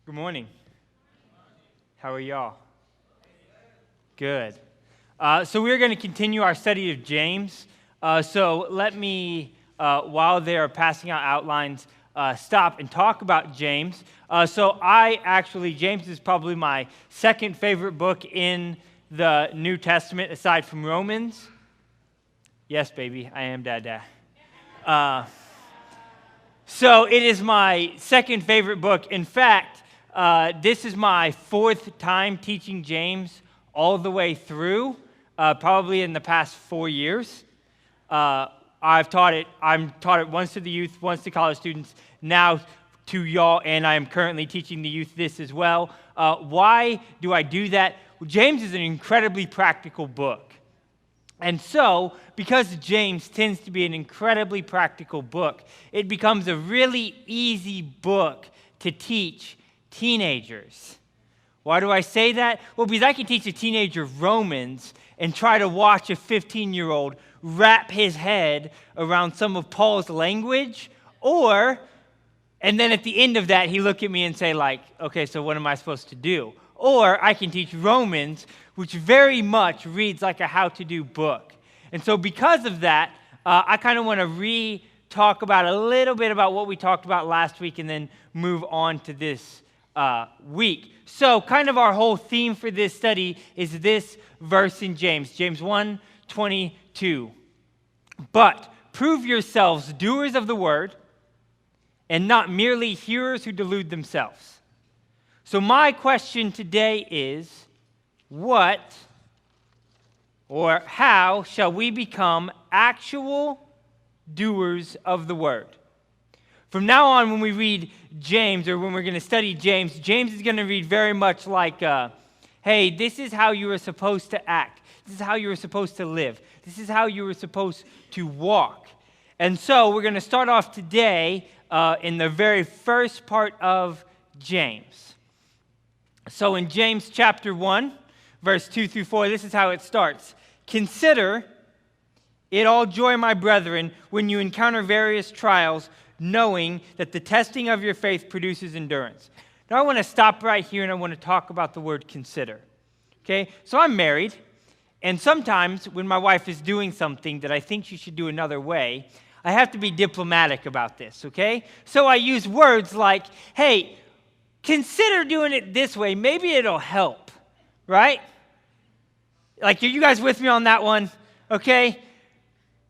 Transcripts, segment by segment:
Good morning. How are y'all? Good. So we're going to continue our study of James. So let me, while they are passing out outlines, stop and talk about James. James is probably my second favorite book in the New Testament, aside from Romans. Yes, baby, I am Dada. So it is my second favorite book. In fact, this is my fourth time teaching James all the way through, probably in the past 4 years. I'm taught it once to the youth, once to college students, now to y'all, and I am currently teaching the youth this as well. Why do I do that? Well, James is an incredibly practical book. And so, because James tends to be an incredibly practical book, it becomes a really easy book to teach teenagers. Why do I say that? Well, because I can teach a teenager Romans and try to watch a 15-year-old wrap his head around some of Paul's language, and then at the end of that, he look at me and say like, okay, so what am I supposed to do? Or I can teach Romans, which very much reads like a how-to-do book. And so because of that, I kind of want to talk about a little bit about what we talked about last week and then move on to this week. So kind of our whole theme for this study is this verse in James 1:22. But prove yourselves doers of the word and not merely hearers who delude themselves. So my question today is, what or how shall we become actual doers of the word? From now on, when we read James, or when we're going to study James, James is going to read very much like, hey, this is how you are supposed to act. This is how you are supposed to live. This is how you are supposed to walk. And so we're going to start off today in the very first part of James. So in James chapter 1, verse 2 through 4, this is how it starts. Consider it all joy, my brethren, when you encounter various trials, knowing that the testing of your faith produces endurance. Now I want to stop right here and I want to talk about the word consider. Okay, so I'm married, and sometimes when my wife is doing something that I think she should do another way, I have to be diplomatic about this, okay? So I use words like, hey, consider doing it this way. Maybe it'll help, right? Like, are you guys with me on that one? Okay?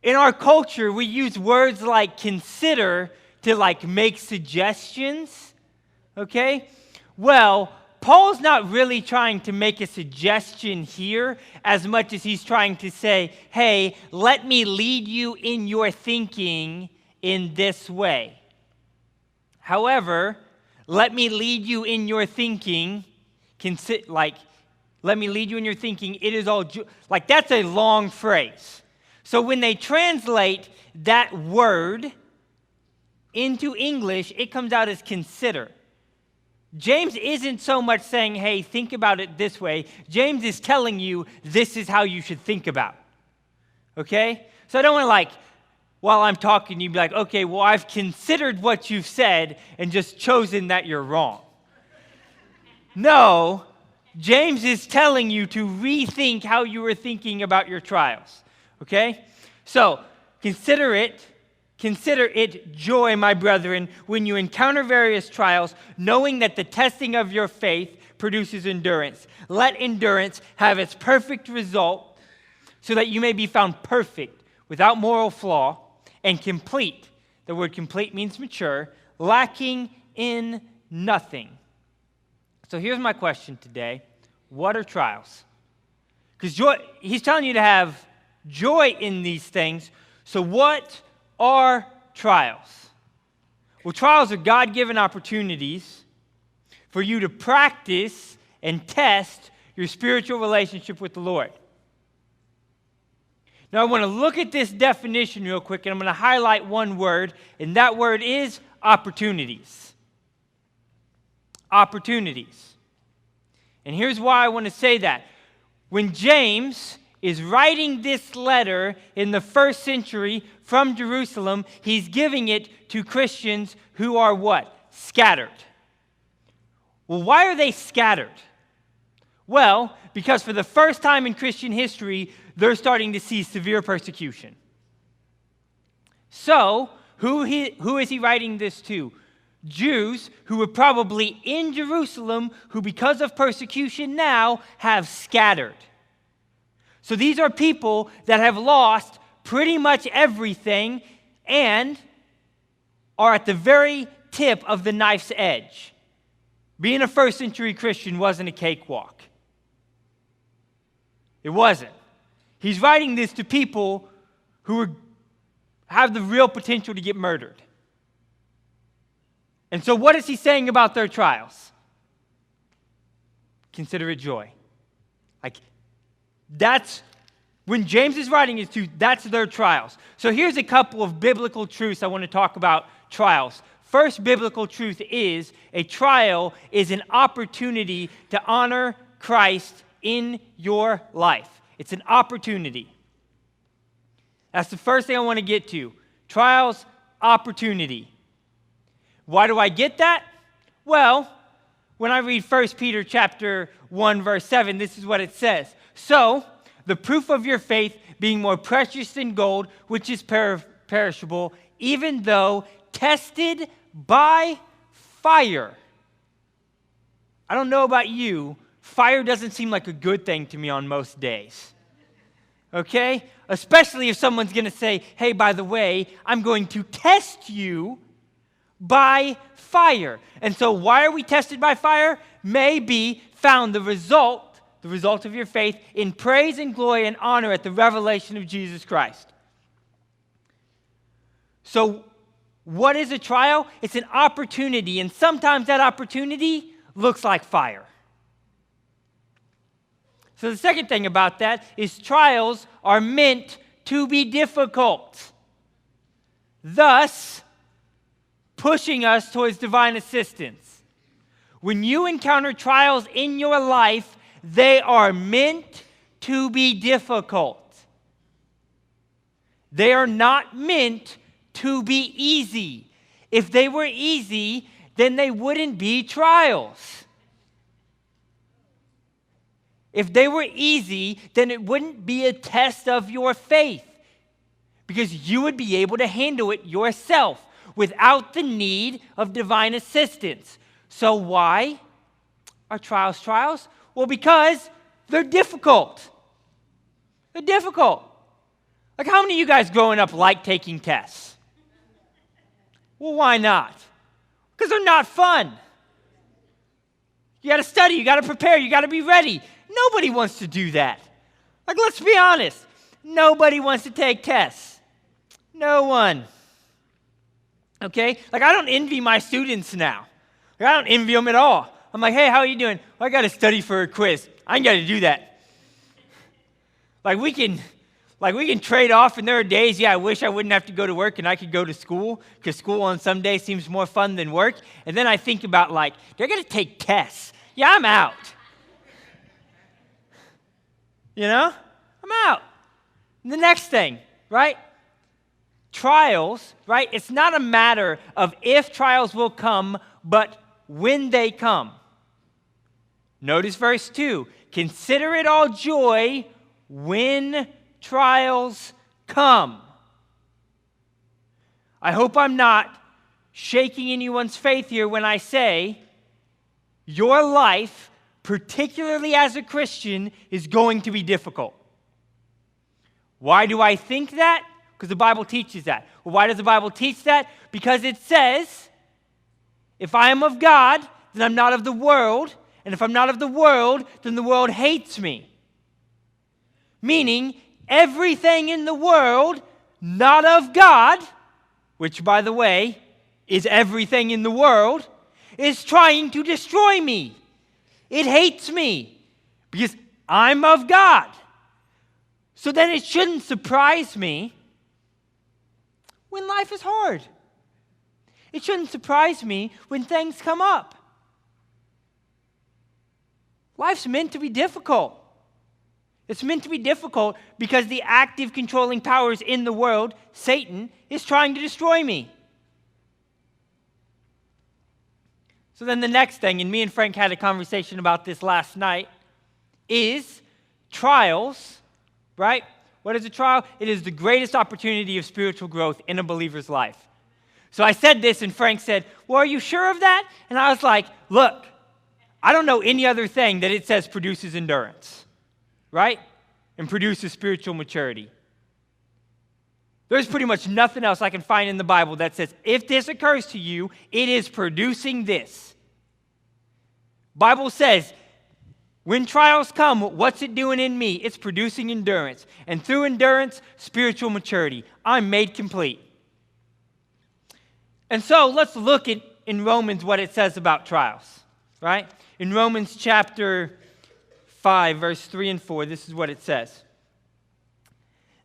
In our culture, we use words like consider to like make suggestions, okay? Well, Paul's not really trying to make a suggestion here as much as he's trying to say, hey, let me lead you in your thinking in this way. However, let me lead you in your thinking, let me lead you in your thinking, it is all, that's a long phrase. So when they translate that word into English, it comes out as consider. James isn't so much saying, hey, think about it this way. James is telling you this is how you should think about it. Okay? So I don't want to while I'm talking, you'd be like, okay, well, I've considered what you've said and just chosen that you're wrong. No, James is telling you to rethink how you were thinking about your trials. Okay? So, consider it joy, my brethren, when you encounter various trials, knowing that the testing of your faith produces endurance. Let endurance have its perfect result so that you may be found perfect, without moral flaw, and complete. The word complete means mature, lacking in nothing. So here's my question today. What are trials? Because he's telling you to have joy in these things. So what are trials? Well, trials are God-given opportunities for you to practice and test your spiritual relationship with the Lord. Now, I want to look at this definition real quick, and I'm going to highlight one word, and that word is opportunities. Opportunities. And here's why I want to say that. When James is writing this letter in the first century from Jerusalem, he's giving it to Christians who are what? Scattered. Well, why are they scattered? Well, because for the first time in Christian history, they're starting to see severe persecution. So, who is he writing this to? Jews who were probably in Jerusalem, who because of persecution now have scattered. So these are people that have lost pretty much everything and are at the very tip of the knife's edge. Being a first century Christian wasn't a cakewalk. It wasn't. He's writing this to people who have the real potential to get murdered. And so what is he saying about their trials? Consider it joy. That's when James is writing it to, that's their trials. So here's a couple of biblical truths I want to talk about trials. First biblical truth is a trial is an opportunity to honor Christ in your life. It's an opportunity. That's the first thing I want to get to. Trials, opportunity. Why do I get that? Well, when I read 1 Peter chapter 1, verse 7, this is what it says. So, the proof of your faith being more precious than gold, which is perishable, even though tested by fire. I don't know about you, fire doesn't seem like a good thing to me on most days. Okay? Especially if someone's going to say, hey, by the way, I'm going to test you by fire. And so why are we tested by fire? May be found the result of your faith in praise and glory and honor at the revelation of Jesus Christ. So what is a trial? It's an opportunity, and sometimes that opportunity looks like fire. So the second thing about that is trials are meant to be difficult, thus pushing us towards divine assistance. When you encounter trials in your life, they are meant to be difficult. They are not meant to be easy. If they were easy, then they wouldn't be trials. If they were easy, then it wouldn't be a test of your faith, because you would be able to handle it yourself without the need of divine assistance. So why are trials trials? Well, because they're difficult. They're difficult. Like, how many of you guys growing up like taking tests? Well, why not? Because they're not fun. You got to study, you got to prepare, you got to be ready. Nobody wants to do that. Like, let's be honest. Nobody wants to take tests. No one. Okay? Like, I don't envy my students now. Like, I don't envy them at all. I'm like, hey, how are you doing? Well, I got to study for a quiz. I ain't got to do that. Like, we can trade off, and there are days, I wish I wouldn't have to go to work and I could go to school, because school on some days seems more fun than work. And then I think about, they're going to take tests. Yeah, I'm out. I'm out. And the next thing, right? Trials, right? It's not a matter of if trials will come, but when they come. Notice verse 2. Consider it all joy when trials come. I hope I'm not shaking anyone's faith here when I say your life, particularly as a Christian, is going to be difficult. Why do I think that? Because the Bible teaches that. Well, why does the Bible teach that? Because it says, if I am of God, then I'm not of the world. And if I'm not of the world, then the world hates me. Meaning, everything in the world not of God, which, by the way, is everything in the world, is trying to destroy me. It hates me because I'm of God. So then it shouldn't surprise me when life is hard. It shouldn't surprise me when things come up. Life's meant to be difficult. It's meant to be difficult because the active controlling powers in the world, Satan, is trying to destroy me. So then the next thing, and me and Frank had a conversation about this last night, is trials, right? What is a trial? It is the greatest opportunity of spiritual growth in a believer's life. So I said this, and Frank said, well, are you sure of that? And I was like, look, I don't know any other thing that it says produces endurance, right? And produces spiritual maturity. There's pretty much nothing else I can find in the Bible that says, if this occurs to you, it is producing this. Bible says, when trials come, what's it doing in me? It's producing endurance. And through endurance, spiritual maturity. I'm made complete. And so let's look at in Romans what it says about trials, right? In Romans chapter 5, verse 3 and 4, this is what it says.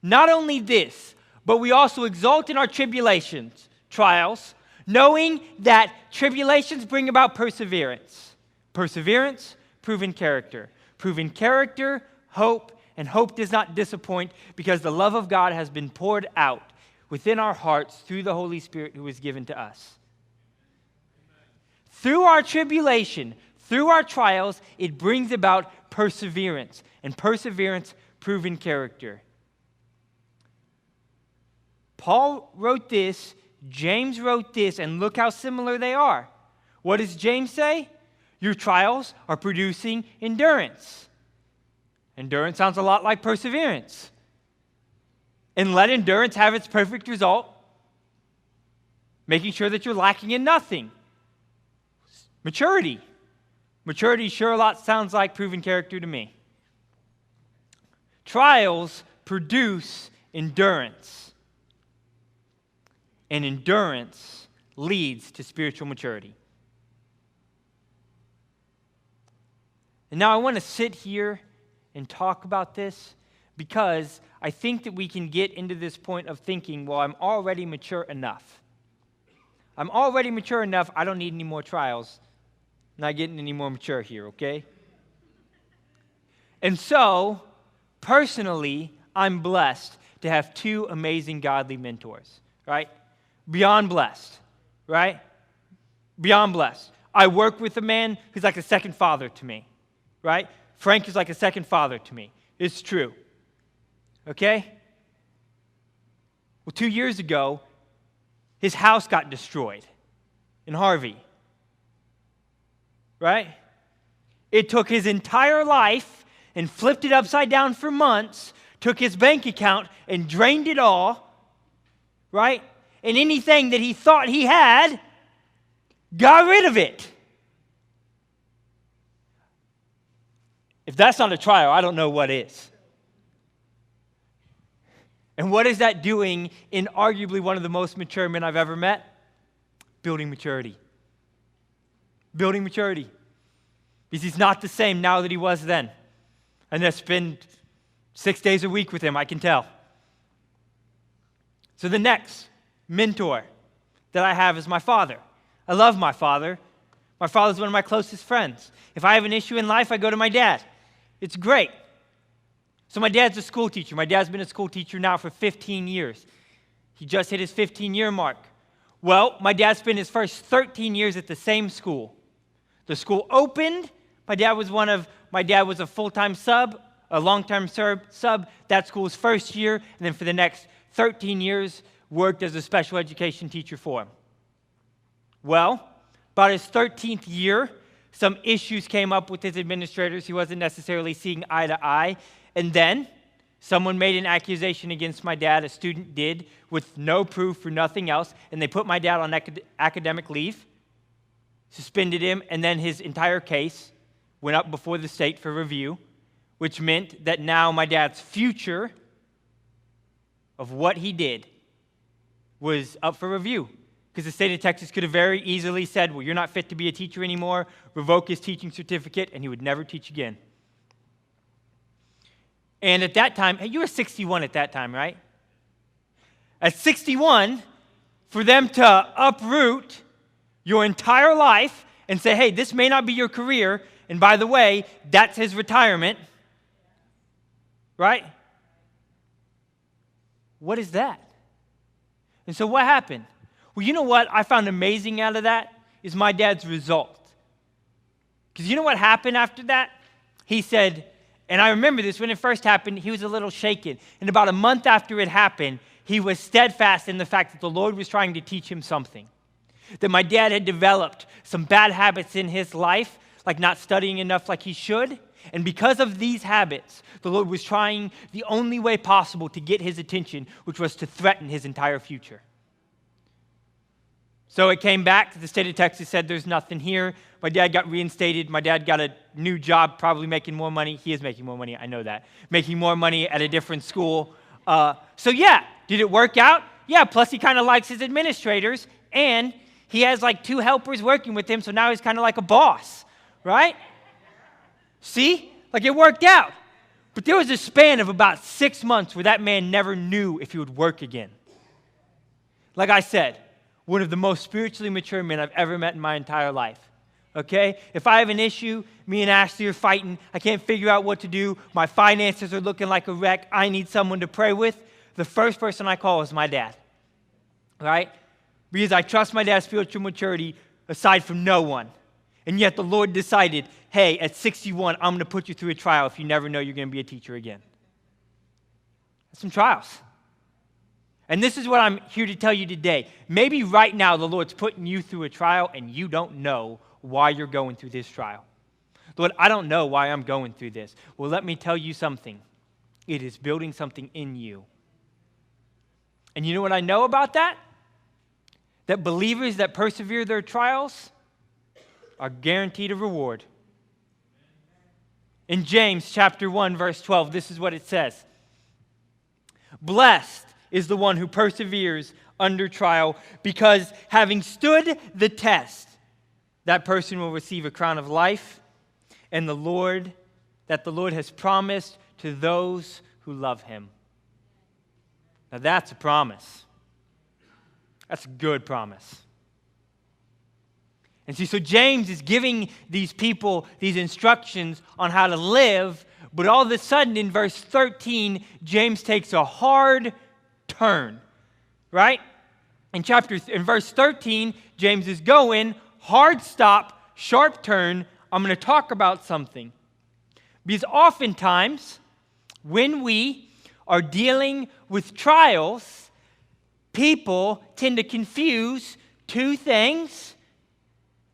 Not only this, but we also exult in our tribulations, trials, knowing that tribulations bring about perseverance. Perseverance, proven character. Proven character, hope, and hope does not disappoint because the love of God has been poured out within our hearts through the Holy Spirit who is given to us. Through our tribulation, through our trials, it brings about perseverance. And perseverance, proven character. Paul wrote this, James wrote this, and look how similar they are. What does James say? Your trials are producing endurance. Endurance sounds a lot like perseverance. And let endurance have its perfect result, making sure that you're lacking in nothing. Maturity. Maturity sure a lot sounds like proven character to me. Trials produce endurance. And endurance leads to spiritual maturity. And now I want to sit here and talk about this because I think that we can get into this point of thinking, well, I'm already mature enough. I'm already mature enough, I don't need any more trials. I'm not getting any more mature here, okay? And so, personally, I'm blessed to have two amazing godly mentors, right? Beyond blessed, right? Beyond blessed. I work with a man who's like a second father to me, right? Frank is like a second father to me. It's true. Okay? Well, 2 years ago, his house got destroyed in Harvey. Right? It took his entire life and flipped it upside down for months, took his bank account and drained it all, right? And anything that he thought he had, got rid of it. If that's not a trial, I don't know what is. And what is that doing in arguably one of the most mature men I've ever met? Building maturity. Building maturity. Because he's not the same now that he was then. And I spend 6 days a week with him, I can tell. So the next mentor that I have is my father. I love my father. My father's one of my closest friends. If I have an issue in life, I go to my dad. It's great. So my dad's a school teacher. My dad's been a school teacher now for 15 years. He just hit his 15-year mark. Well, my dad spent his first 13 years at the same school. The school opened. My dad was a full-time sub, a long-term sub. That school's first year, and then for the next 13 years, worked as a special education teacher for him. Well, about his 13th year, some issues came up with his administrators. He wasn't necessarily seeing eye to eye. And then someone made an accusation against my dad, a student did, with no proof or nothing else, and they put my dad on academic leave, suspended him, and then his entire case went up before the state for review, which meant that now my dad's future of what he did was up for review. Because the state of Texas could have very easily said, well, you're not fit to be a teacher anymore, revoke his teaching certificate, and he would never teach again. And at that time, hey, you were 61 at that time, right? At 61, for them to uproot your entire life and say, hey, this may not be your career, and by the way, that's his retirement, right? What is that? And so what happened? Well, you know what I found amazing out of that is my dad's result. Because you know what happened after that? He said, and I remember this when it first happened, he was a little shaken. And about a month after it happened, he was steadfast in the fact that the Lord was trying to teach him something. That my dad had developed some bad habits in his life, like not studying enough like he should. And because of these habits, the Lord was trying the only way possible to get his attention, which was to threaten his entire future. So it came back. The state of Texas said there's nothing here. My dad got reinstated. My dad got a new job, probably making more money. He is making more money, I know that. Making more money at a different school. So yeah, did it work out? Yeah, plus he kind of likes his administrators, and he has like 2 helpers working with him, so now he's kind of like a boss, right? See? Like it worked out. But there was a span of about 6 months where that man never knew if he would work again. Like I said, one of the most spiritually mature men I've ever met in my entire life. Okay? If I have an issue, me and Ashley are fighting, I can't figure out what to do, my finances are looking like a wreck, I need someone to pray with, the first person I call is my dad. Right? Because I trust my dad's spiritual maturity aside from no one. And yet the Lord decided, hey, at 61, I'm going to put you through a trial if you never know you're going to be a teacher again. That's some trials. And this is what I'm here to tell you today. Maybe right now the Lord's putting you through a trial and you don't know why you're going through this trial. Lord, I don't know why I'm going through this. Well, let me tell you something. It is building something in you. And you know what I know about that? That believers that persevere their trials are guaranteed a reward. In James chapter 1, verse 12, this is what it says. Blessed is the one who perseveres under trial, because having stood the test, that person will receive a crown of life and the Lord has promised to those who love him. Now that's a promise. That's a good promise. And see, so James is giving these people these instructions on how to live, but all of a sudden in verse 13, James takes a hard turn, right? In verse 13, James is going, hard stop, sharp turn, I'm going to talk about something. Because oftentimes, when we are dealing with trials, people tend to confuse 2 things,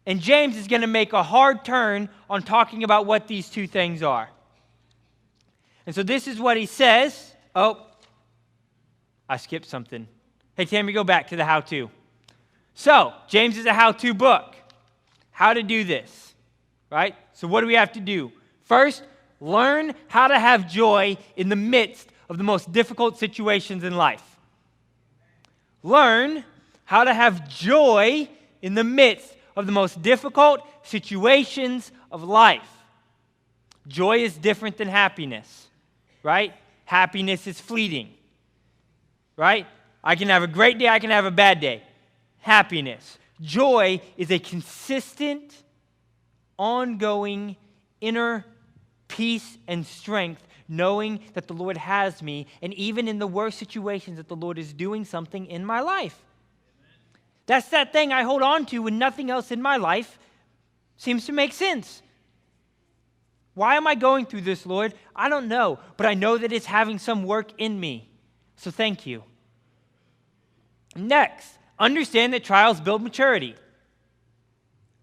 and James is going to make a hard turn on talking about what these 2 things are. And so this is what he says. Oh, I skipped something. Hey, Tammy, go back to the how-to. So, James is a how-to book. How to do this, right? So what do we have to do? First, learn how to have joy in the midst of the most difficult situations in life. Learn how to have joy in the midst of the most difficult situations of life. Joy is different than happiness, right? Happiness is fleeting, right? I can have a great day, I can have a bad day. Happiness. Joy is a consistent, ongoing inner peace and strength, knowing that the Lord has me, and even in the worst situations that the Lord is doing something in my life. That's that thing I hold on to when nothing else in my life seems to make sense. Why am I going through this, Lord? I don't know, but I know that it's having some work in me. So thank you. Next, understand that trials build maturity.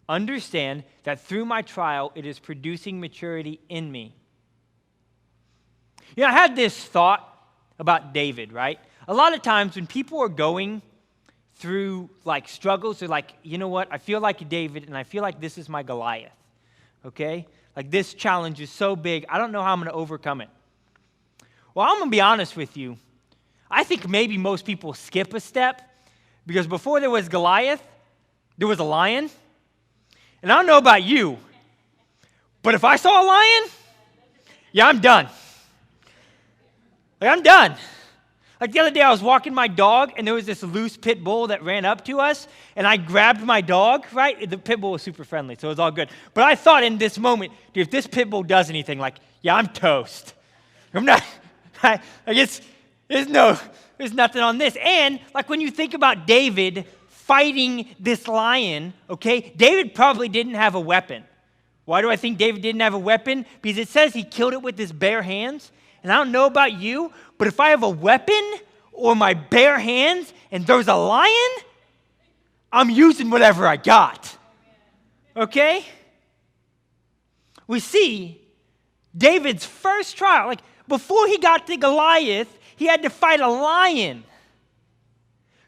Understand that through my trial, it is producing maturity in me. You know, I had this thought about David, right? A lot of times when people are going through like struggles, they're like, you know what? I feel like David, and I feel like this is my Goliath, okay? Like this challenge is so big, I don't know how I'm going to overcome it. Well, I'm going to be honest with you. I think maybe most people skip a step, because before there was Goliath, there was a lion. And I don't know about you, but if I saw a lion, yeah, I'm done. Like, I'm done. Like the other day, I was walking my dog, and there was this loose pit bull that ran up to us, and I grabbed my dog, right? The pit bull was super friendly, so it was all good. But I thought in this moment, dude, if this pit bull does anything, like, yeah, I'm toast. I'm not, there's nothing on this. And like when you think about David fighting this lion, okay, David probably didn't have a weapon, Why do I think David didn't have a weapon? Because it says he killed it with his bare hands. And I don't know about you, but if I have a weapon or my bare hands and there's a lion, I'm using whatever I got. Okay? We see David's first trial. Like, before he got to Goliath, he had to fight a lion.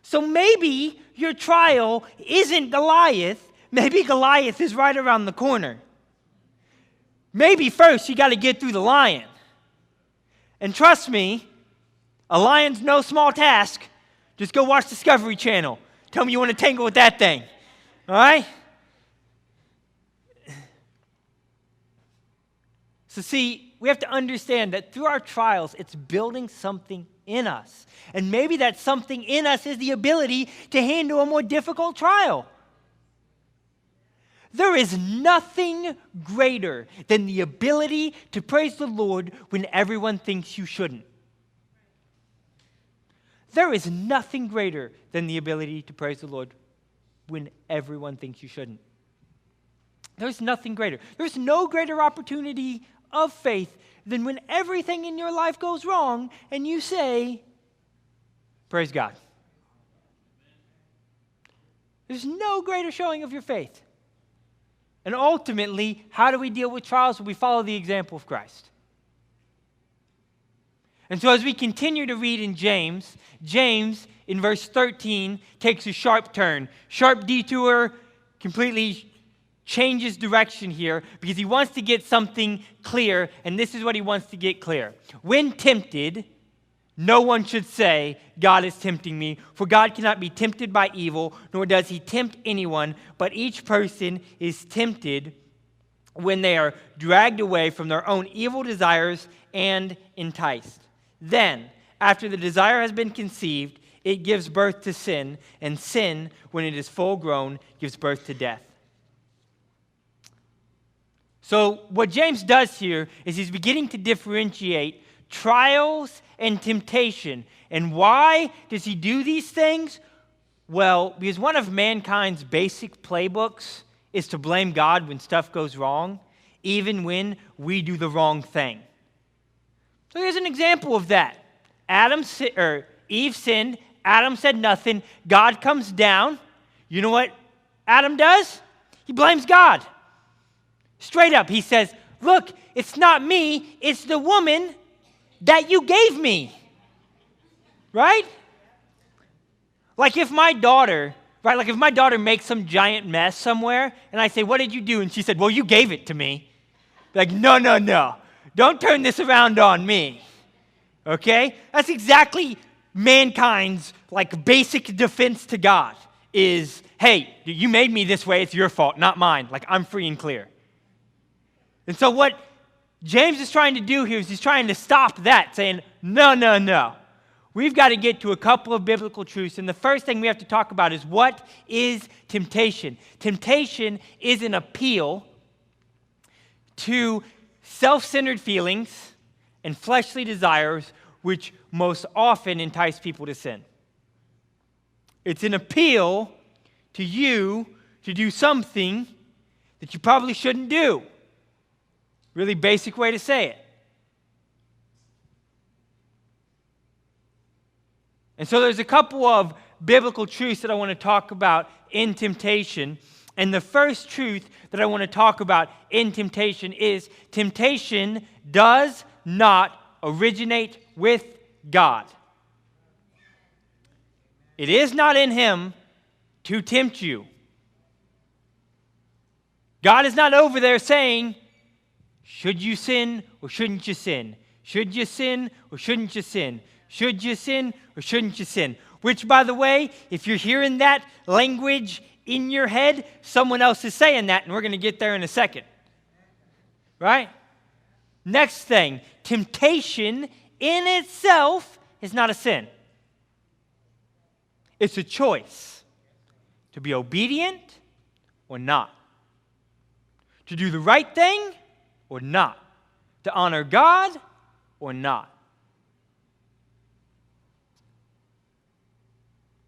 So maybe your trial isn't Goliath. Maybe Goliath is right around the corner. Maybe first you got to get through the lion. And trust me, a lion's no small task. Just go watch Discovery Channel. Tell me you want to tangle with that thing. All right? So see, we have to understand that through our trials, it's building something in us. And maybe that something in us is the ability to handle a more difficult trial. There is nothing greater than the ability to praise the Lord when everyone thinks you shouldn't. There is nothing greater than the ability to praise the Lord when everyone thinks you shouldn't. There's nothing greater. There's no greater opportunity of faith than when everything in your life goes wrong and you say, praise God. There's no greater showing of your faith. And ultimately, how do we deal with trials? We follow the example of Christ. And so as we continue to read in James, James in verse 13 takes a sharp turn. Sharp detour, completely changes direction here because he wants to get something clear, and this is what he wants to get clear. When tempted, no one should say, God is tempting me, for God cannot be tempted by evil, nor does he tempt anyone, but each person is tempted when they are dragged away from their own evil desires and enticed. Then, after the desire has been conceived, it gives birth to sin, and sin, when it is full grown, gives birth to death. So what James does here is he's beginning to differentiate trials and temptation. And why does he do these things? Well, because one of mankind's basic playbooks is to blame God when stuff goes wrong, even when we do the wrong thing. So here's an example of that. Eve sinned. Adam said nothing. God comes down. You know what Adam does? He blames God. Straight up, he says, look, it's not me, it's the woman that you gave me. Right? Like if my daughter makes some giant mess somewhere, and I say, what did you do? And she said, well, you gave it to me. Like, no. Don't turn this around on me. Okay? That's exactly mankind's basic defense to God is, hey, you made me this way, it's your fault, not mine. Like, I'm free and clear. And so what James is trying to do here is he's trying to stop that, saying, no. We've got to get to a couple of biblical truths. And the first thing we have to talk about is what is temptation? Temptation is an appeal to self-centered feelings and fleshly desires which most often entice people to sin. It's an appeal to you to do something that you probably shouldn't do. Really basic way to say it. And so there's a couple of biblical truths that I want to talk about in temptation. And the first truth that I want to talk about in temptation is temptation does not originate with God. It is not in him to tempt you. God is not over there saying, should you sin or shouldn't you sin? Should you sin or shouldn't you sin? Should you sin or shouldn't you sin? Which, by the way, if you're hearing that language in your head, someone else is saying that, and we're going to get there in a second. Right? Next thing, temptation in itself is not a sin. It's a choice to be obedient or not. To do the right thing or not. To honor God or not.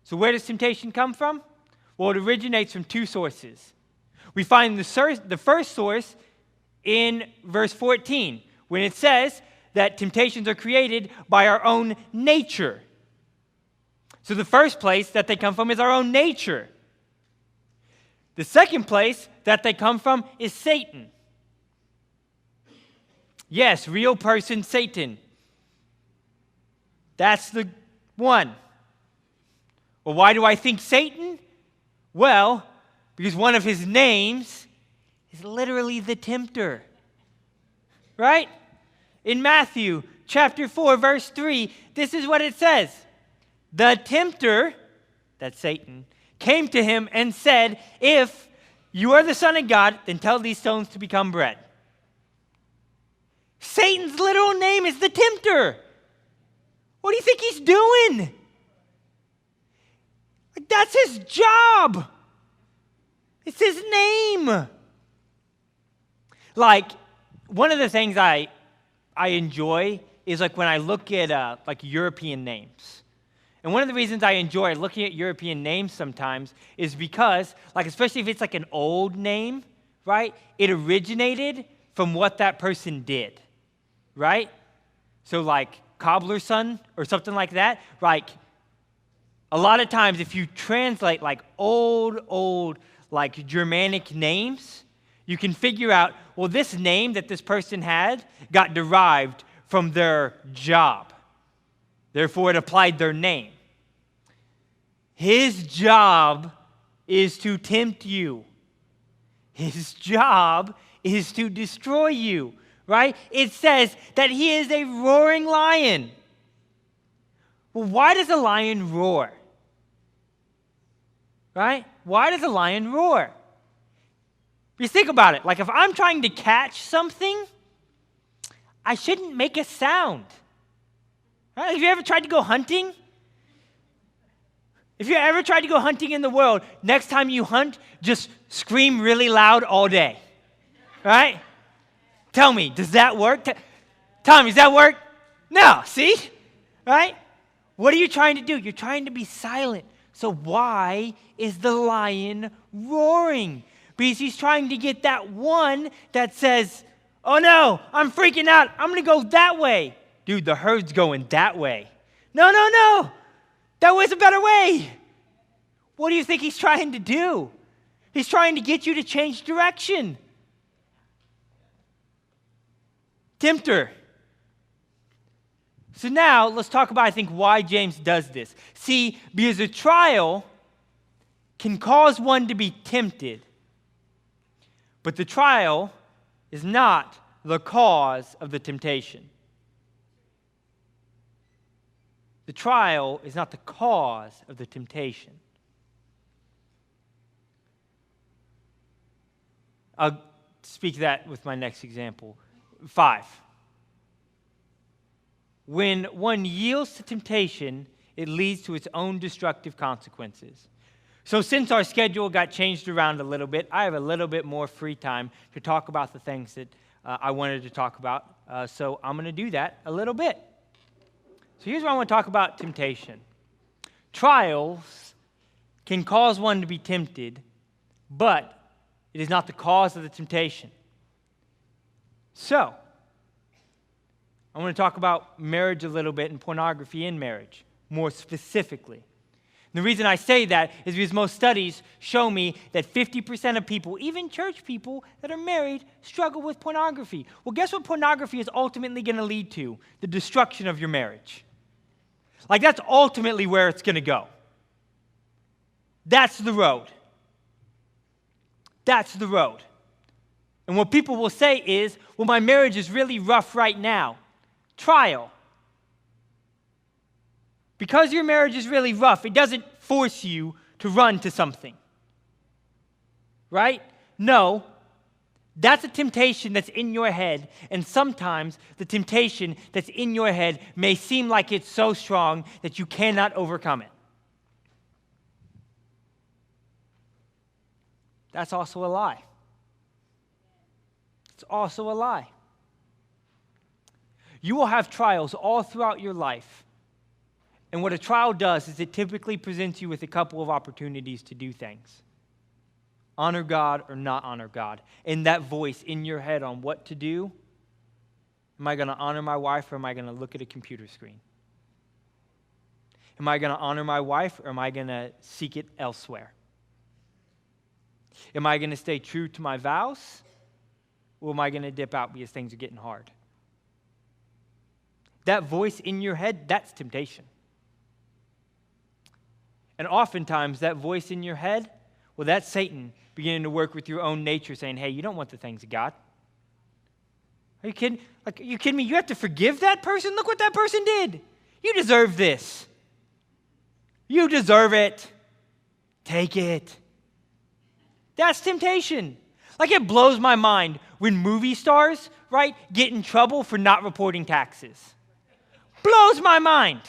So where does temptation come from? Well, it originates from two sources. We find the first source in verse 14 when it says that temptations are created by our own nature. So the first place that they come from is our own nature. The second place that they come from is Satan. Yes, real person Satan. That's the one. Well, why do I think Satan? Well, because one of his names is literally the tempter. Right? In Matthew chapter 4, verse 3, this is what it says. The tempter, that's Satan, came to him and said, if you are the Son of God, then tell these stones to become bread. Satan's literal name is the tempter. What do you think he's doing? That's his job. It's his name. Like, one of the things I enjoy is like when I look at like European names. And one of the reasons I enjoy looking at European names sometimes is because, like, especially if it's like an old name, right? It originated from what that person did, right? So like cobbler's son or something like that, like a lot of times if you translate like old like Germanic names, you can figure out, well, this name that this person had got derived from their job. Therefore, it applied their name. His job is to tempt you. His job is to destroy you, right? It says that he is a roaring lion. Well, why does a lion roar? Right? Why does a lion roar? You think about it. Like if I'm trying to catch something, I shouldn't make a sound. Right? Have you ever tried to go hunting? If you ever tried to go hunting in the world, next time you hunt, just scream really loud all day. Right? Tell me, does that work? Tommy, does that work? No, see? Right? What are you trying to do? You're trying to be silent. So why is the lion roaring? Because he's trying to get that one that says, oh no, I'm freaking out. I'm going to go that way. Dude, the herd's going that way. No. That was a better way. What do you think he's trying to do? He's trying to get you to change direction. Tempter. So now let's talk about, I think, why James does this. See, because a trial can cause one to be tempted, but the trial is not the cause of the temptation. The trial is not the cause of the temptation. I'll speak to that with my next example. 5. When one yields to temptation, it leads to its own destructive consequences. So since our schedule got changed around a little bit, I have a little bit more free time to talk about the things that I wanted to talk about. So I'm going to do that a little bit. So here's what I want to talk about: temptation. Trials can cause one to be tempted, but it is not the cause of the temptation. So, I want to talk about marriage a little bit and pornography in marriage, more specifically. The reason I say that is because most studies show me that 50% of people, even church people that are married, struggle with pornography. Well, guess what pornography is ultimately going to lead to? The destruction of your marriage. Like, that's ultimately where it's going to go. That's the road. That's the road. And what people will say is, well, my marriage is really rough right now. Trial. Because your marriage is really rough, it doesn't force you to run to something. Right? No. That's a temptation that's in your head, and sometimes the temptation that's in your head may seem like it's so strong that you cannot overcome it. That's also a lie. It's also a lie. You will have trials all throughout your life. And what a trial does is it typically presents you with a couple of opportunities to do things. honor God or not honor God? And that voice in your head on what to do. Am I going to honor my wife or am I going to look at a computer screen? Am I going to honor my wife or am I going to seek it elsewhere? Am I going to stay true to my vows or am I going to dip out because things are getting hard? That voice in your head, that's temptation. And oftentimes that voice in your head, well, that's Satan beginning to work with your own nature saying, hey, you don't want the things of God. Are you kidding? Like, are you kidding me? You have to forgive that person? Look what that person did. You deserve this. You deserve it. Take it. That's temptation. Like, it blows my mind when movie stars, right, get in trouble for not reporting taxes. Blows my mind.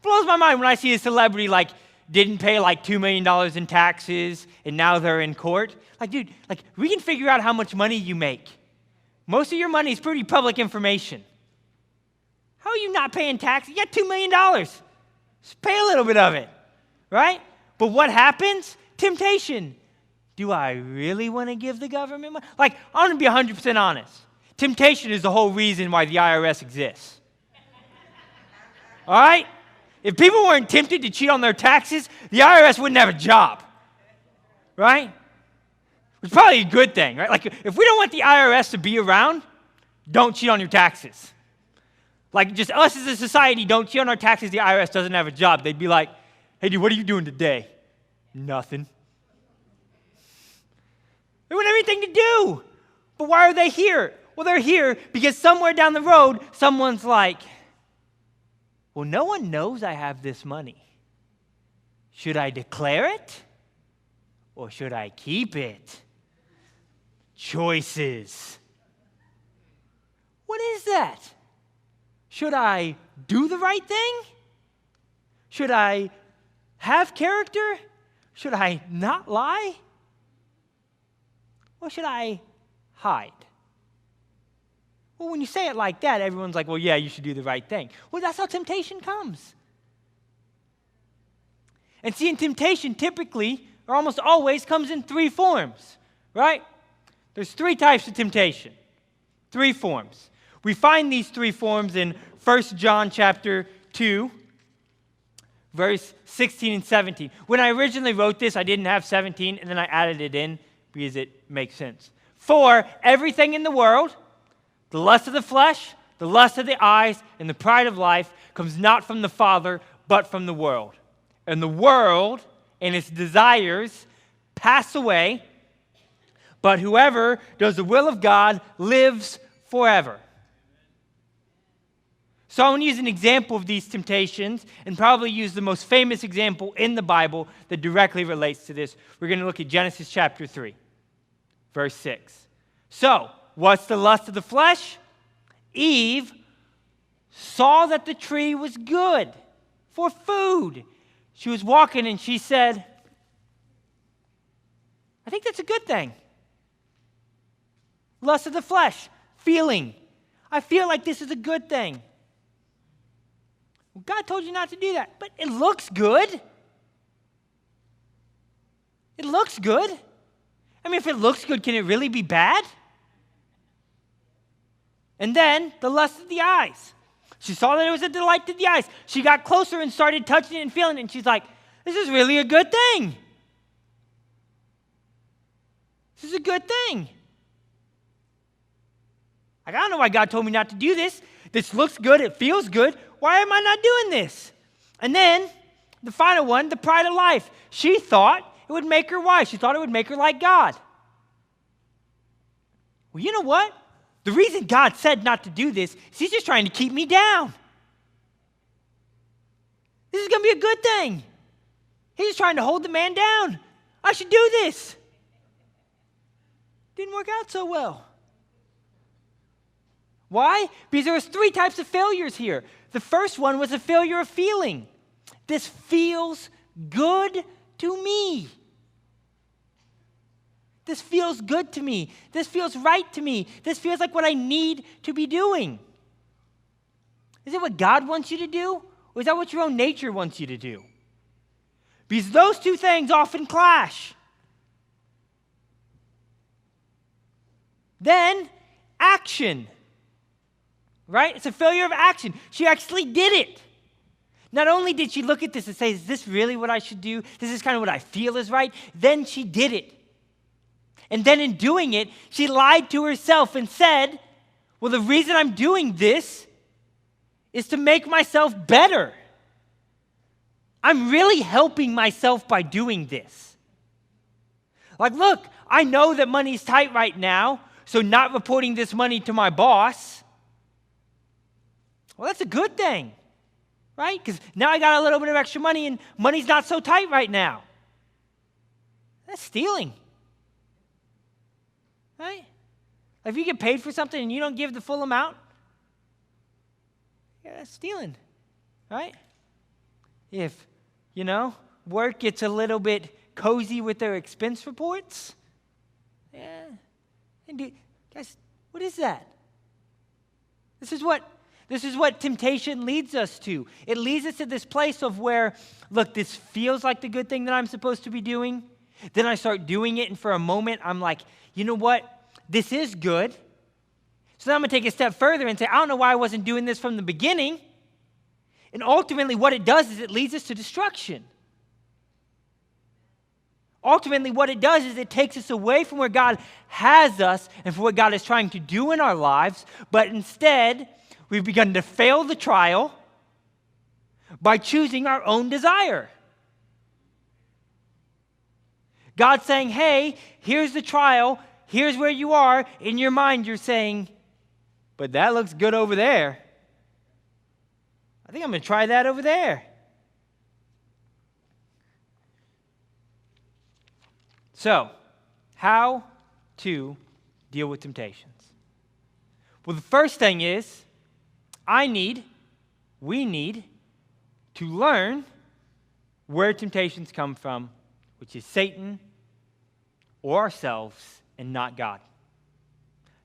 Blows my mind when I see a celebrity, like, didn't pay, like, $2 million in taxes, and now they're in court. Like, dude, like, we can figure out how much money you make. Most of your money is pretty public information. How are you not paying taxes? You got $2 million. Just pay a little bit of it, right? But what happens? Temptation. Do I really want to give the government money? Like, I'm going to be 100% honest. Temptation is the whole reason why the IRS exists. All right? If people weren't tempted to cheat on their taxes, the IRS wouldn't have a job, right? It's probably a good thing, right? Like, if we don't want the IRS to be around, don't cheat on your taxes. Like, just us as a society, don't cheat on our taxes, the IRS doesn't have a job. They'd be like, hey, dude, what are you doing today? Nothing. They wouldn't have anything to do. But why are they here? Well, they're here because somewhere down the road, someone's like, well, no one knows I have this money. Should I declare it or should I keep it? Choices. What is that? Should I do the right thing? Should I have character? Should I not lie? Or should I hide? Well, when you say it like that, everyone's like, well, yeah, you should do the right thing. Well, that's how temptation comes. And see, in temptation, typically, or almost always, comes in three forms, right? There's three types of temptation. Three forms. We find these three forms in 1 John chapter 2, verse 16 and 17. When I originally wrote this, I didn't have 17, and then I added it in because it makes sense. For everything in the world, the lust of the flesh, the lust of the eyes, and the pride of life comes not from the Father, but from the world. And the world and its desires pass away, but whoever does the will of God lives forever. So I want to use an example of these temptations and probably use the most famous example in the Bible that directly relates to this. We're going to look at Genesis chapter 3, verse 6. So, what's the lust of the flesh? Eve saw that the tree was good for food. She was walking and she said, I think that's a good thing. Lust of the flesh, feeling. I feel like this is a good thing. Well, God told you not to do that, but it looks good. It looks good. I mean, if it looks good, can it really be bad? And then the lust of the eyes. She saw that it was a delight to the eyes. She got closer and started touching it and feeling it, and she's like, this is really a good thing. This is a good thing. Like, I don't know why God told me not to do this. This looks good. It feels good. Why am I not doing this? And then the final one, the pride of life. She thought it would make her wise. She thought it would make her like God. Well, you know what? The reason God said not to do this is he's just trying to keep me down. This is going to be a good thing. He's just trying to hold the man down. I should do this. Didn't work out so well. Why? Because there was three types of failures here. The first one was a failure of feeling. This feels good to me. This feels good to me. This feels right to me. This feels like what I need to be doing. Is it what God wants you to do? Or is that what your own nature wants you to do? Because those two things often clash. then action. Right? It's a failure of action. She actually did it. Not only did she look at this and say, is this really what I should do? This is kind of what I feel is right. Then she did it. And then in doing it, she lied to herself and said, well, the reason I'm doing this is to make myself better. I'm really helping myself by doing this. Like, look, I know that money's tight right now, so not reporting this money to my boss, well, that's a good thing, right? Because now I got a little bit of extra money and money's not so tight right now. That's stealing, right? If you get paid for something and you don't give the full amount, yeah, that's stealing, right? If, work gets a little bit cozy with their expense reports, yeah. And guys, what is that? This is what temptation leads us to. It leads us to this place of where, look, this feels like the good thing that I'm supposed to be doing. Then I start doing it, and for a moment, I'm like, you know what? This is good. So then I'm going to take a step further and say, I don't know why I wasn't doing this from the beginning. And ultimately, what it does is it leads us to destruction. Ultimately, what it does is it takes us away from where God has us and from what God is trying to do in our lives, but instead, we've begun to fail the trial by choosing our own desire. God's saying, hey, here's the trial, here's where you are. In your mind, you're saying, but that looks good over there. I think I'm going to try that over there. So, how to deal with temptations? Well, the first thing is, we need to learn where temptations come from, which is Satan or ourselves and not God.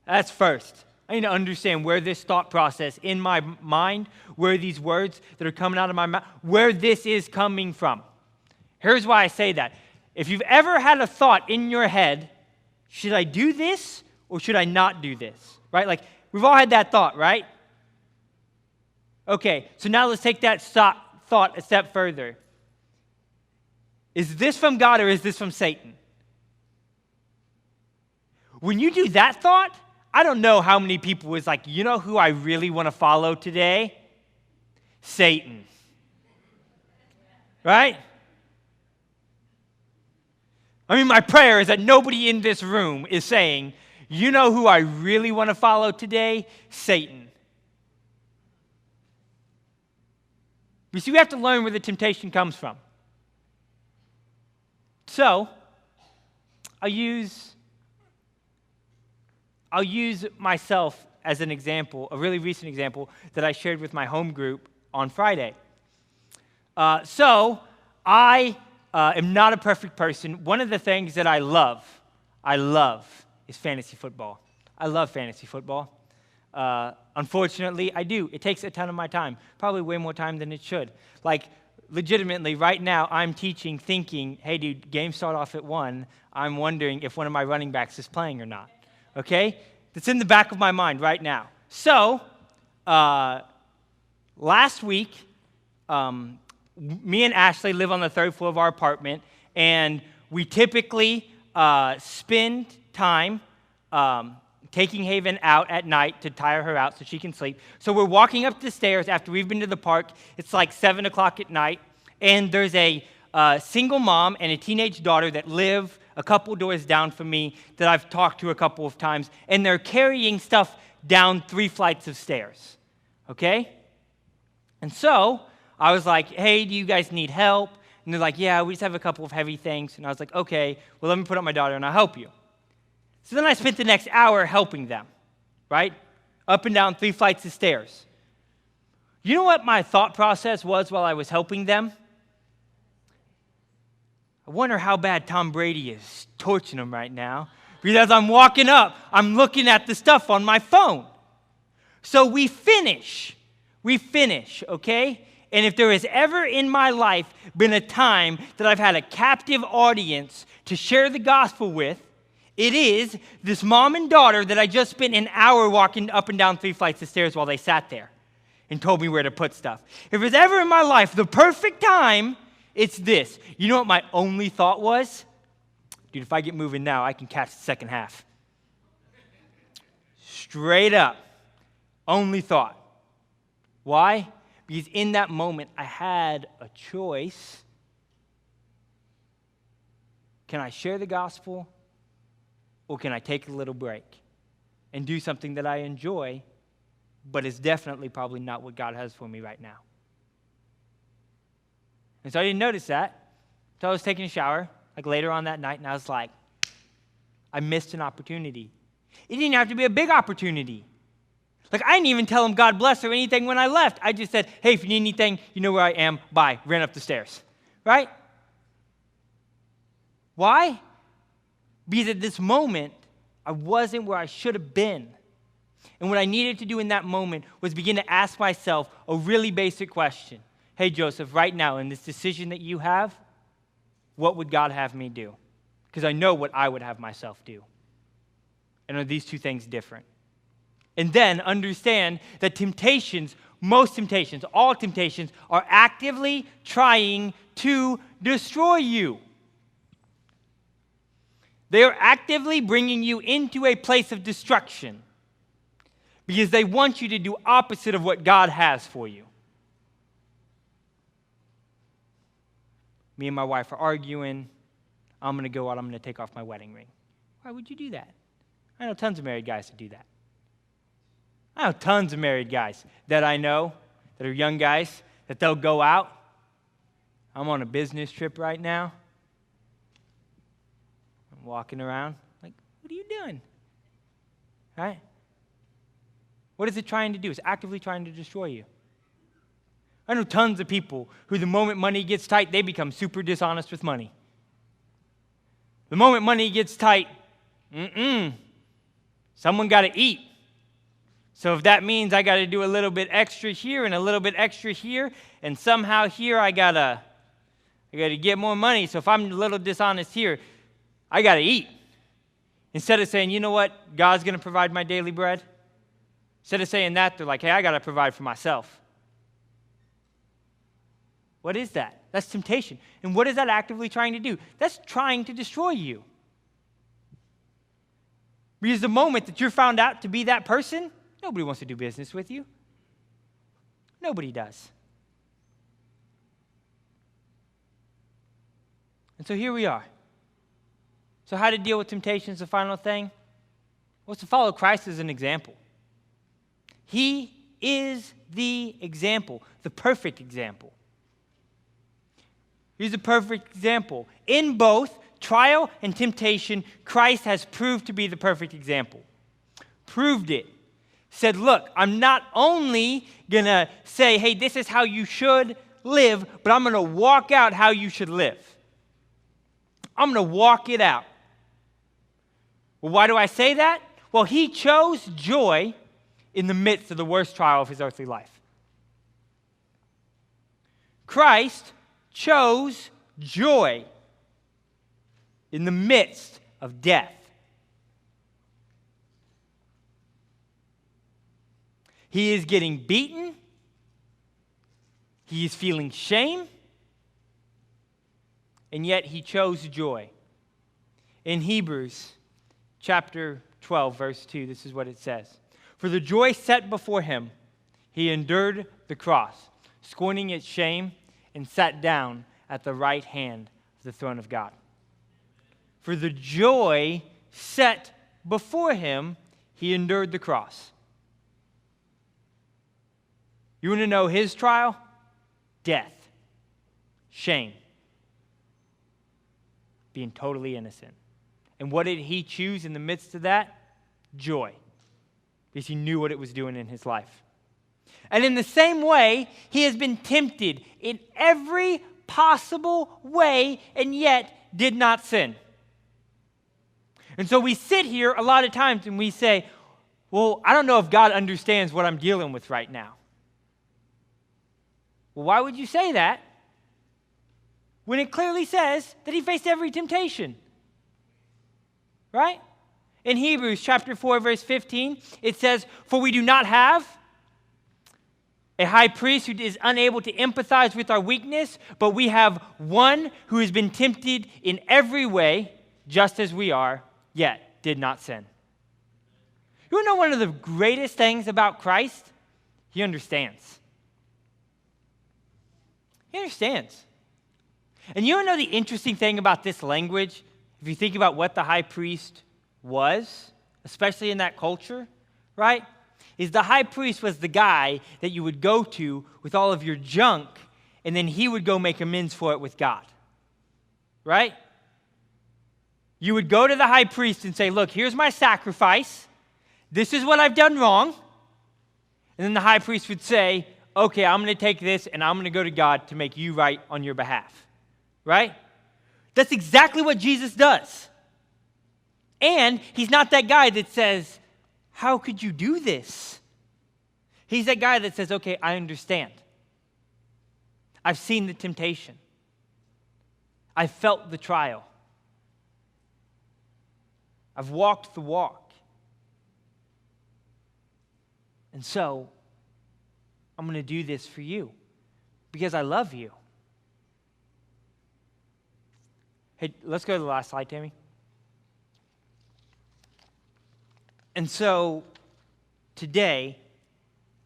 That's first. I need to understand where this thought process in my mind, where these words that are coming out of my mouth, where this is coming from. Here's why I say that. If you've ever had a thought in your head, should I do this or should I not do this? Right? Like, we've all had that thought, right? Okay, so now let's take that thought a step further. Is this from God or is this from Satan? When you do that thought, I don't know how many people was like, you know who I really want to follow today? Satan. Right? I mean, my prayer is that nobody in this room is saying, you know who I really want to follow today? Satan. You see, we have to learn where the temptation comes from. So, I'll use myself as an example, a really recent example that I shared with my home group on Friday. So, I am not a perfect person. One of the things that I love is fantasy football. I love fantasy football. Unfortunately, I do. It takes a ton of my time, probably way more time than it should. Like, legitimately, right now, I'm teaching, thinking, hey, dude, games start off at 1. I'm wondering if one of my running backs is playing or not. Okay? That's in the back of my mind right now. So, last week, me and Ashley live on the 3rd floor of our apartment, and we typically spend time taking Haven out at night to tire her out so she can sleep. So we're walking up the stairs after we've been to the park. It's like 7 o'clock at night, and there's a single mom and a teenage daughter that live a couple doors down from me that I've talked to a couple of times, and they're carrying stuff down 3 flights of stairs, okay? And so I was like, hey, do you guys need help? And they're like, yeah, we just have a couple of heavy things. And I was like, okay, well, let me put up my daughter and I'll help you. So then I spent the next hour helping them, right? Up and down 3 flights of stairs. You know what my thought process was while I was helping them? I wonder how bad Tom Brady is torching them right now. Because I'm walking up, I'm looking at the stuff on my phone. So we finish, okay? And if there has ever in my life been a time that I've had a captive audience to share the gospel with, It is this mom and daughter that I just spent an hour walking up and down 3 flights of stairs while they sat there and told me where to put stuff. If it's ever in my life the perfect time, it's this. You know what my only thought was? Dude, if I get moving now, I can catch the second half. Straight up. Only thought. Why? Because in that moment, I had a choice. Can I share the gospel, or can I take a little break and do something that I enjoy, but is definitely probably not what God has for me right now? And so I didn't notice that until I was taking a shower, like later on that night, and I was like, I missed an opportunity. It didn't have to be a big opportunity. Like, I didn't even tell him God bless or anything when I left. I just said, hey, if you need anything, you know where I am. Bye. Ran up the stairs. Right? Why? Because at this moment, I wasn't where I should have been. And what I needed to do in that moment was begin to ask myself a really basic question. Hey, Joseph, right now in this decision that you have, what would God have me do? Because I know what I would have myself do. And are these two things different? And then understand that temptations, most temptations, all temptations, are actively trying to destroy you. They are actively bringing you into a place of destruction because they want you to do opposite of what God has for you. Me and my wife are arguing. I'm going to go out. I'm going to take off my wedding ring. Why would you do that? I know tons of married guys that do that. I know tons of married guys that I know that are young guys that they'll go out. I'm on a business trip right now. I'm walking around like, what are you doing? Right? What is it trying to do? It's actively trying to destroy you. I know tons of people who the moment money gets tight, they become super dishonest with money. The moment money gets tight, someone got to eat. So if that means I got to do a little bit extra here and a little bit extra here, and somehow here I got to get more money. So if I'm a little dishonest here, I got to eat. Instead of saying, you know what, God's going to provide my daily bread. Instead of saying that, they're like, hey, I got to provide for myself. What is that? That's temptation. And what is that actively trying to do? That's trying to destroy you. Because the moment that you're found out to be that person, nobody wants to do business with you. Nobody does. And so here we are. So how to deal with temptation is the final thing? Well, it's to follow Christ as an example. He is the example, the perfect example. He's a perfect example. In both trial and temptation, Christ has proved to be the perfect example. Proved it. Said, look, I'm not only going to say, hey, this is how you should live, but I'm going to walk out how you should live. I'm going to walk it out. Well, why do I say that? Well, he chose joy in the midst of the worst trial of his earthly life. Christ chose joy in the midst of death. He is getting beaten. He is feeling shame. And yet he chose joy. In Hebrews chapter 12, verse 2, this is what it says. For the joy set before him, he endured the cross, scorning its shame, and sat down at the right hand of the throne of God. For the joy set before him, he endured the cross. You want to know his trial? Death. Shame. Being totally innocent. And what did he choose in the midst of that? Joy. Because he knew what it was doing in his life. And in the same way, he has been tempted in every possible way and yet did not sin. And so we sit here a lot of times and we say, well, I don't know if God understands what I'm dealing with right now. Well, why would you say that when it clearly says that he faced every temptation? Right? In Hebrews chapter 4, verse 15, it says, "For we do not have a high priest who is unable to empathize with our weakness, but we have one who has been tempted in every way, just as we are, yet did not sin." You want to know one of the greatest things about Christ? He understands. He understands. And you want to know the interesting thing about this language? If you think about what the high priest was, especially in that culture, right? Is the high priest was the guy that you would go to with all of your junk, and then he would go make amends for it with God. Right? You would go to the high priest and say, "Look, here's my sacrifice. This is what I've done wrong." And then the high priest would say, "Okay, I'm going to take this and I'm going to go to God to make you right on your behalf." Right? That's exactly what Jesus does. And he's not that guy that says, "How could you do this?" He's that guy that says, "Okay, I understand. I've seen the temptation. I've felt the trial. I've walked the walk. And so, I'm going to do this for you because I love you." Hey, let's go to the last slide, Tammy. And so, today,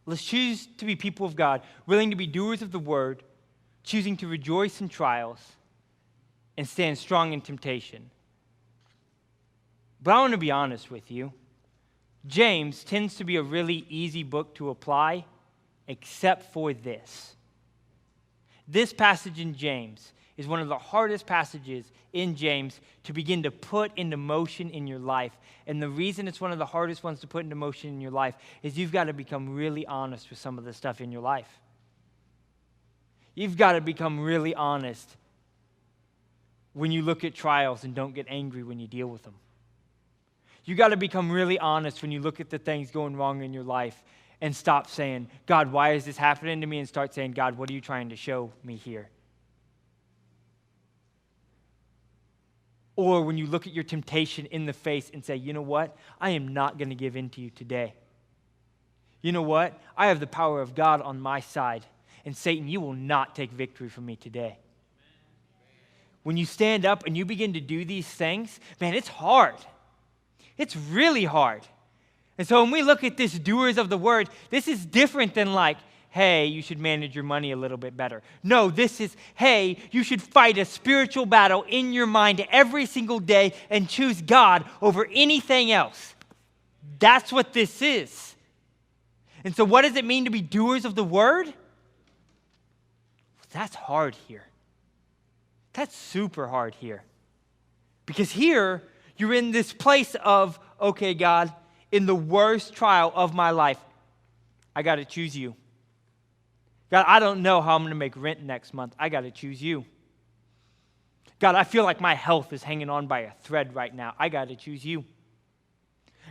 let's choose to be people of God, willing to be doers of the word, choosing to rejoice in trials, and stand strong in temptation. But I want to be honest with you. James tends to be a really easy book to apply, except for this. This passage in James is one of the hardest passages in James to begin to put into motion in your life. And the reason it's one of the hardest ones to put into motion in your life is you've got to become really honest with some of the stuff in your life. You've got to become really honest when you look at trials and don't get angry when you deal with them. You got to become really honest when you look at the things going wrong in your life and stop saying, "God, why is this happening to me?" and start saying, "God, what are you trying to show me here?" Or when you look at your temptation in the face and say, "You know what? I am not going to give in to you today. You know what? I have the power of God on my side. And Satan, you will not take victory from me today." When you stand up and you begin to do these things, man, it's hard. It's really hard. And so when we look at this doers of the word, this is different than like, "Hey, you should manage your money a little bit better." No, this is, "Hey, you should fight a spiritual battle in your mind every single day and choose God over anything else." That's what this is. And so what does it mean to be doers of the word? That's hard here. That's super hard here. Because here, you're in this place of, "Okay, God, in the worst trial of my life, I got to choose you. God, I don't know how I'm going to make rent next month. I got to choose you. God, I feel like my health is hanging on by a thread right now. I got to choose you.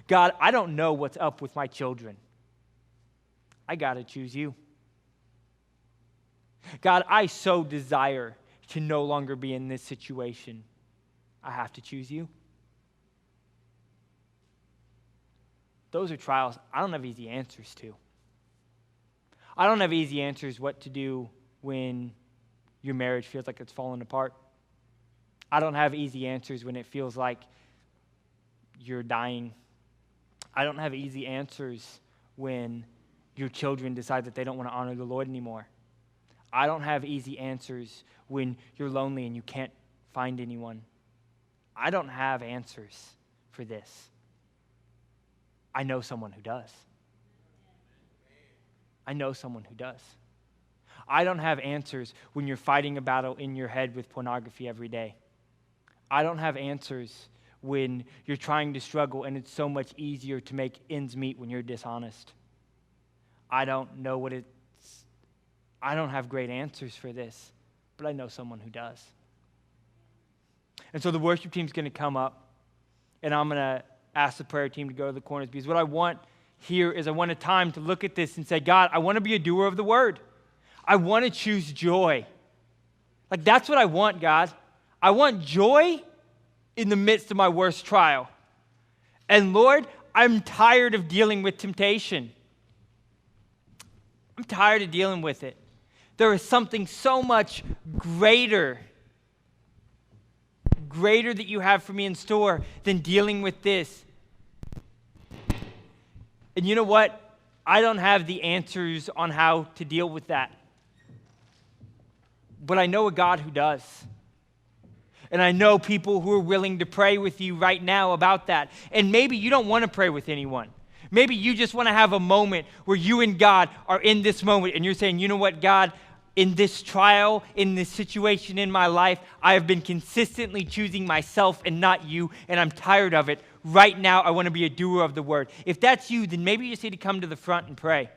God, I don't know what's up with my children. I got to choose you. God, I so desire to no longer be in this situation. I have to choose you." Those are trials I don't have easy answers to. I don't have easy answers what to do when your marriage feels like it's falling apart. I don't have easy answers when it feels like you're dying. I don't have easy answers when your children decide that they don't want to honor the Lord anymore. I don't have easy answers when you're lonely and you can't find anyone. I don't have answers for this. I know someone who does. I know someone who does. I don't have answers when you're fighting a battle in your head with pornography every day. I don't have answers when you're trying to struggle and it's so much easier to make ends meet when you're dishonest. I don't know I don't have great answers for this, but I know someone who does. And so the worship team's going to come up, and I'm going to ask the prayer team to go to the corners, because what I want here is I want a time to look at this and say, "God, I want to be a doer of the word. I want to choose joy." Like, that's what I want, God. I want joy in the midst of my worst trial. And Lord, I'm tired of dealing with temptation. I'm tired of dealing with it. There is something so much greater that you have for me in store than dealing with this. And you know what? I don't have the answers on how to deal with that. But I know a God who does. And I know people who are willing to pray with you right now about that. And maybe you don't want to pray with anyone. Maybe you just want to have a moment where you and God are in this moment and you're saying, you know what, God, in this trial, in this situation in my life, I have been consistently choosing myself and not you, and I'm tired of it. Right now, I want to be a doer of the word. If that's you, then maybe you just need to come to the front and pray.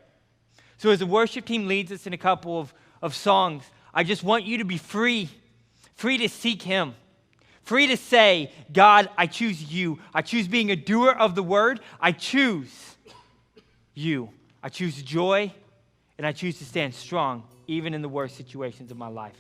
So as the worship team leads us in a couple of songs, I just want you to be free to seek him. Free to say, God, I choose you. I choose being a doer of the word. I choose you. I choose joy, and I choose to stand strong, even in the worst situations of my life.